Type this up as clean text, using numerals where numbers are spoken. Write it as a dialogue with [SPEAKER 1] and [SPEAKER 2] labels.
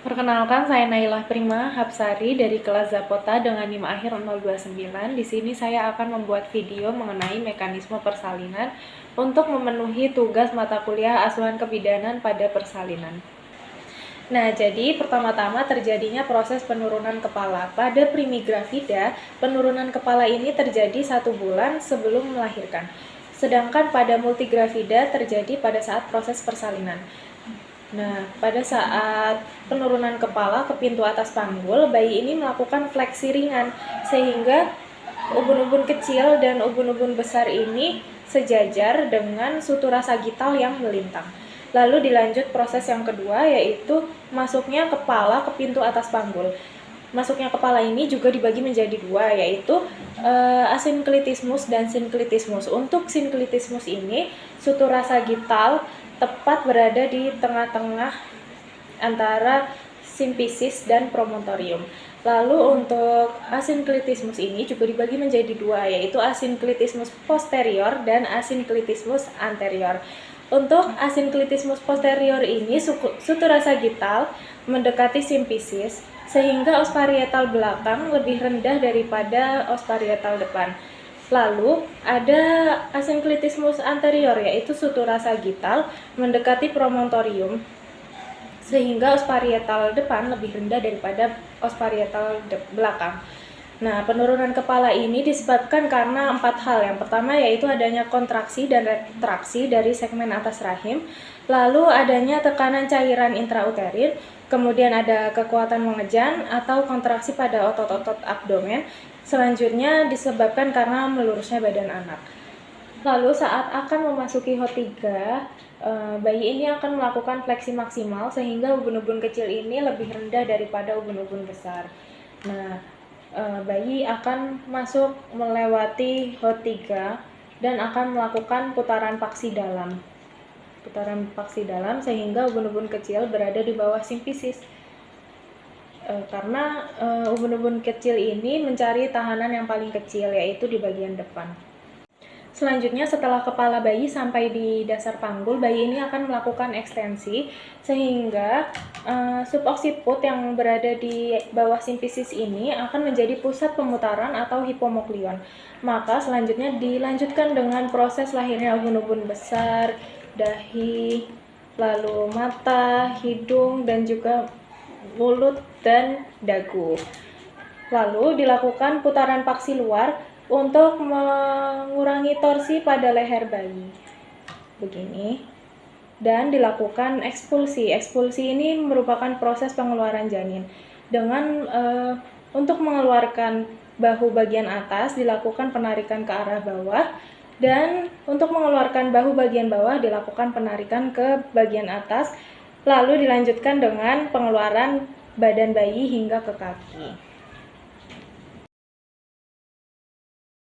[SPEAKER 1] Perkenalkan, saya Nailah Prima Hapsari dari kelas Zapota dengan NIM akhir 029. Di sini saya akan membuat video mengenai mekanisme persalinan untuk memenuhi tugas mata kuliah asuhan kebidanan pada persalinan. Nah, jadi pertama-tama terjadinya proses penurunan kepala. Pada primigravida, penurunan kepala ini terjadi 1 bulan sebelum melahirkan. Sedangkan pada multigravida terjadi pada saat proses persalinan. Nah, pada saat penurunan kepala ke pintu atas panggul, bayi ini melakukan fleksi ringan, sehingga ubun-ubun kecil dan ubun-ubun besar ini sejajar dengan sutura sagital yang melintang. Lalu dilanjut proses yang kedua, yaitu masuknya kepala ke pintu atas panggul. Masuknya kepala ini juga dibagi menjadi dua, yaitu asinklitismus dan sinklitismus. Untuk sinklitismus ini, sutura sagital tepat berada di tengah-tengah antara simfisis dan promontorium. Lalu untuk asinklitismus ini juga dibagi menjadi dua, yaitu asinklitismus posterior dan asinklitismus anterior. Untuk asinklitismus posterior ini, sutura sagital mendekati simfisis, sehingga os parietal belakang lebih rendah daripada os parietal depan. Lalu ada asinklitismus anterior, yaitu sutura sagital mendekati promontorium, sehingga os parietal depan lebih rendah daripada os parietal belakang. Nah, penurunan kepala ini disebabkan karena 4 hal. Yang pertama yaitu adanya kontraksi dan retraksi dari segmen atas rahim, lalu adanya tekanan cairan intrauterin, kemudian ada kekuatan mengejan atau kontraksi pada otot-otot abdomen. Selanjutnya disebabkan karena melurusnya badan anak. Lalu saat akan memasuki H3, bayi ini akan melakukan fleksi maksimal sehingga ubun-ubun kecil ini lebih rendah daripada ubun-ubun besar. Nah, bayi akan masuk melewati H3 dan akan melakukan putaran paksi dalam. Putaran paksi dalam sehingga ubun-ubun kecil berada di bawah simfisis. Karena ubun-ubun kecil ini mencari tahanan yang paling kecil, yaitu di bagian depan. Selanjutnya, setelah kepala bayi sampai di dasar panggul, bayi ini akan melakukan ekstensi sehingga subocciput yang berada di bawah simfisis ini akan menjadi pusat pemutaran atau hipomoklion. Maka selanjutnya dilanjutkan dengan proses lahirnya ubun-ubun besar, dahi, lalu mata, hidung, dan juga mulut dan dagu. Lalu dilakukan putaran paksi luar untuk mengurangi torsi pada leher bayi. Begini. Dan dilakukan ekspulsi. Ekspulsi ini merupakan proses pengeluaran janin. Dengan untuk mengeluarkan bahu bagian atas dilakukan penarikan ke arah bawah, dan untuk mengeluarkan bahu bagian bawah dilakukan penarikan ke bagian atas. Lalu dilanjutkan dengan pengeluaran badan bayi hingga ke kaki.